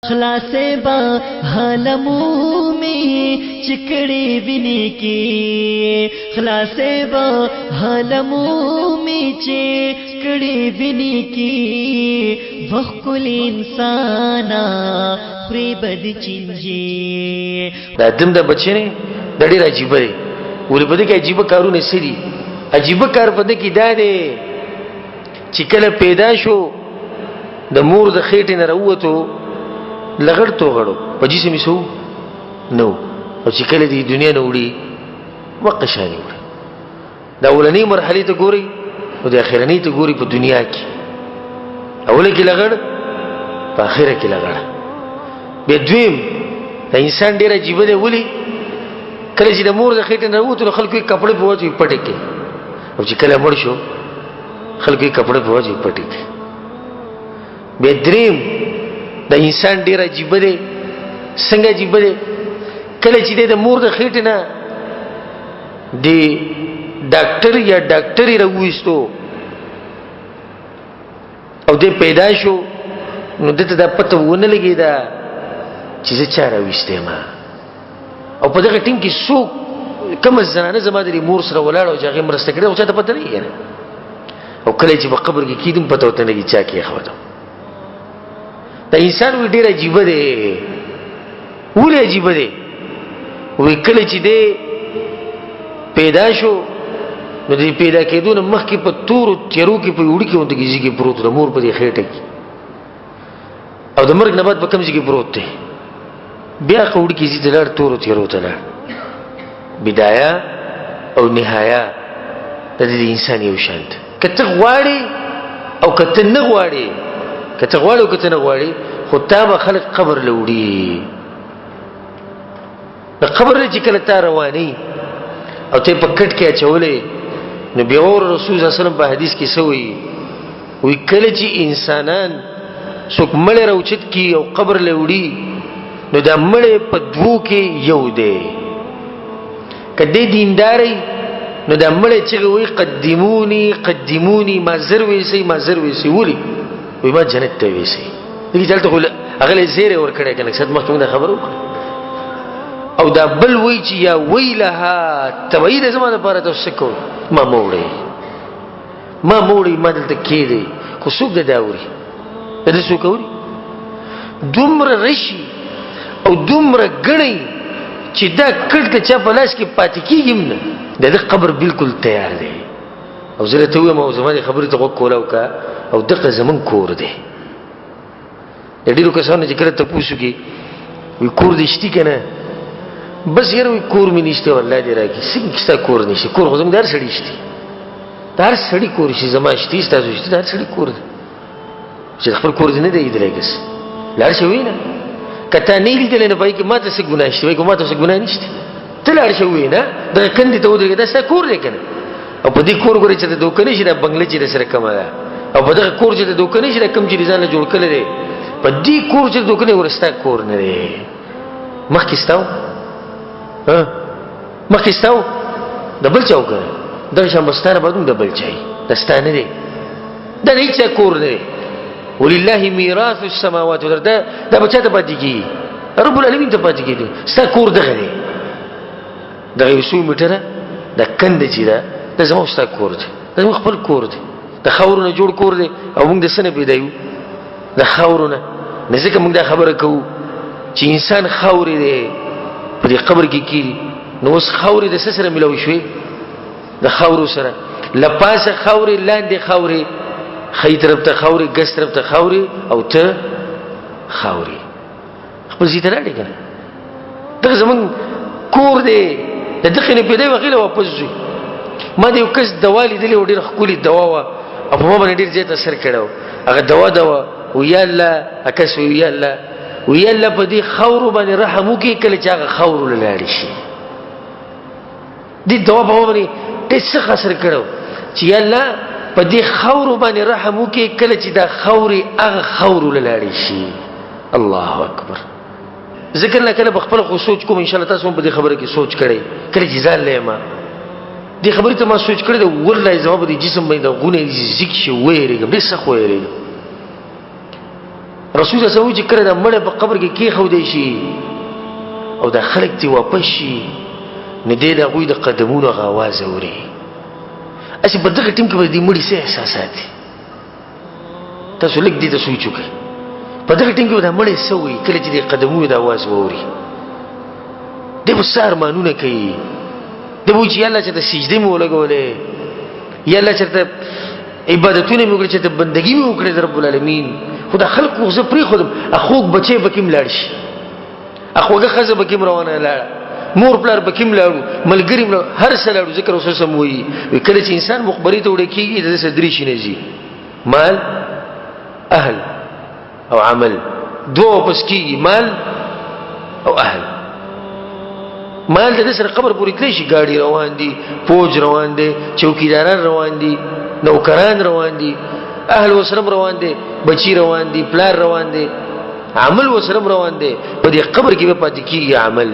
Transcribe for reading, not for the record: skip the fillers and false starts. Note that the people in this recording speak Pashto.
خلاصے با حالموں میں چکڑی بنی کی، خلاصے با حالموں میں چکڑی بنی کی، وقل انسانا پریبد چنجی. دا دم دا بچے نے دا ډیر عجیب دی. ولی په دې کې عجیب کارونه سړي. عجیب کار په دې کې دا دی چې کله پیدا شو د مور د خېټې نه راووتو لغړ تو غړو په جسم یې سو نو، او چې کله دې دنیا نه وړي وقشاني وړي. دا اولنۍ مرحله ته ګوري او د اخرنۍ ته ګوري. په دنیا کې اوله کې لغړ، په اخره کې لغړ. به دویم د انسان ډیر عجیب دی. ولی کله چې د مور د خېټې نه راووتو خلکو یې کپړې په واچوي پټې کې، او چې کله مړ شو خلکو یې کپړې په واچوي پټې کې. به دریم د انسان ډیر عجیب دی. څنګه عجیب دی؟ کله چې د مور د خېټې نه د ډاکټر یا ډاکټري راوېستو او د پیدا شو، نو دته دا پته ونه لګېده چې زه چا راوېستی ما، او په دغه ټیم کې څوک کومه زنانه زما د مور سره ولاړه او چې هغې مرسته کړې او چا ته پته نه لګېده. او کله چې په قبر کې کېدم پته ورته نه لګي چا کېښوده. دا انسان وی ډیر عجیب دی. ولې عجیب دی؟ وی کله چې دی پیدا شو نو د پیدا کېدو نه مخکې په تورو تیرو کې په وړي کې غوندې ځای کې پروت د مور په دې خېټه کې، او د مرګ نه بعد په کوم ځای کې پروت دی. بیا وړي کې ځي ته لاړ، تورو تیرو ته لاړ. بدايه او نهایه د دې انسان یو شان ده. که ته غواړې او که ته نه غواړې، که ته غواړې او که ته نه غواړې، خو تا به خلک قبر له وړي. د قبر نه چې کله تا روانې او ته یې په کټ کې اچولې، نو بیا رسول صلی الله علیه وسلم په حدیث کې څه وایي؟ وایي کله چې انسانان څوک مړی راوچت کي او قبر له وړي، نو دا مړی په دوو کې یو دی. که دی دیندارۍ نو دا مړی چغې وایي قدموني قدموني، ما زر ویسئ ما زر ویسئ. ولې؟ وایي ما جنت ته ویسئ. دغې دلته خو هغه له زیری ورکړی که لږ څه مخکې موږ دا خبره وکړه. او دا بل وایي چې یا ویلها تبعید زما دپاره تاسو څه کوئ؟ ما مه وړئ ما مه وړئ، ما دلته کښېږدئ. خو څوک د دا اوري؟ د ده څوک اوري؟ دومره رشي او دومره ګڼئ چې دا کټ که چا په لاس کې پاتې کېږي هم نه، د ده قبر بالکل تیار دی. او زه درته ووایم او زما دې خبرې ته غوږ کوله وکړه، او دغه زمونږ کور دی. د ډېرو کسانو چې کله تپوس وکړي وایي کور دې شتي که نه؟ بس یاره وایي کور مې نشته، والله دې راکړي. څنګه ستا کور نشته؟ کور خو زموږ د هر سړي شتي، د هر سړي کور شي. زما شتي، ستاسو شتي، د هر سړي کور دی. چې خپل کور دې نه دی لیدلی کس لاړ شه ووایي نه. که تا نه یې لیدلی نه په هغې کې ما ته څه ګناه شته؟ وایي که ما ته څه ګناه نشته، ته لاړ شه ووایي نه. دغه کندې ته ودرېږه، دا ستا کور دی که نه؟ او په دې کور ګورې چې د دوکه نه شي، دا بنګله چې در سره کمه ده، او په دغه کور چې د دوکه نه شي، دا کوم چې د ځان نه جوړ کړی دی، په دې کور چې د دوکه نه وي ستا کور نه دی. مخکې ستا و، مخکې ستا و، د بل چا و که نه؟ دغه شان به ستا نه بعد هم د بل چا وي، د ستا نه دی. دا د هېچ چا کور نه دی. ولله میراث السماوات والارض. دا به چا ته پاتې کېږي؟ رب العالمین ته پاتې کېږي. ستا کور دغه دی. دغه یو څو میټره دا کنده چې ده، دا زما ستا کور دی، دا زموږ خپل کور دی. د خاورو نه جوړ کور دی، او موږ د څه نه پیدا یو؟ د خاورو نه. نو ځکه موږ دا خبره کوو چې انسان خاورې دی، په دې قبر کې کېږي. نو اوس خاورې د څه سره ملاوي شوې؟ د خاورو سره. له پاسه خاورې، لاندې خاورې، ښی طرف ته خاورې، ګس طرف ته خاورې، او ته خاورې. خپل ځای ته لاړې که نه؟ دغه زموږ کور دی. د دغې نه پیدا یو هغې له واپس ځو. ما د یو کس دوا لیدلې وه، ډېره ښکلې دوا وه، او په ما باندې ډېر زیات اثر کړی و. هغه دوا ده وه. ویا الله کس وی یا الله، ویا الله په دې خاورو باندې رحم وکړي کله چې هغه خاورو له لاړې شي. دې دوا په ما باندې ډېر سخت اثر کړی و چې یا الله په دې خاورو باندې رحم وکړي کله چې دا خاورې هغه خاورو له لاړې شي. الله اکبر. ذکر نه کله په خپله خو سوچ کوم، انشاءالله تاسو هم په دې خبره کې سوچ کړئ. کله چې ځان له یم دې خبرې ته ما سوچ کړی ده، والله زما په دې جسم باندې د غونې ځیګ شي، ویرېږم، ډېر سخت ویرېږم. رسول الله سوي چې کړه د مړ په قبر کې کېښودی شي او دا خلک تی واپس شي نو دی د هغوی د قدمونو هغه اواز اوري. اسې په دغه ټیم کې به د دې مړي څه احساسات دي؟ تاسو لږ دې ته سوچ وکړئ. په دغه ټیم کې به دا مړی څه وایي کله چې د قدمونو د اواز واوري؟ دی به څه ارمانونه کوي؟ دی به وایي چې یا الله چېرته سجدې مې ولګولې، یا الله چېرته عبادتونه مې وکړې، چېرته بندګي مې وکړې د رب العالمین. خو دا خلک خو زه پرېښودم، خوږ بچی به کې هم لاړ شي، خوږه ښځه به کې هم روانه لاړه، مور پلار به کې هم لاړو، ملګري هم هر څه لاړو. ذکر رسول سم وایي کله چې انسان مقبرې ته وړی کېږي د ده څه درې شي نه ځي: مال، اهل او عمل. دوه واپس کېږي، مال او اهل. مال د دې سره قبر پورې تللی شي، ګاډي روان دي، فوج روان دی، چوکیداران روان دي، نوکران روان دي، اهل وسلم روان دي، بچی روان دي، پلار روان دي، عمل وسلم روان دي. په دې قبر کې به پاتې کېږي عمل.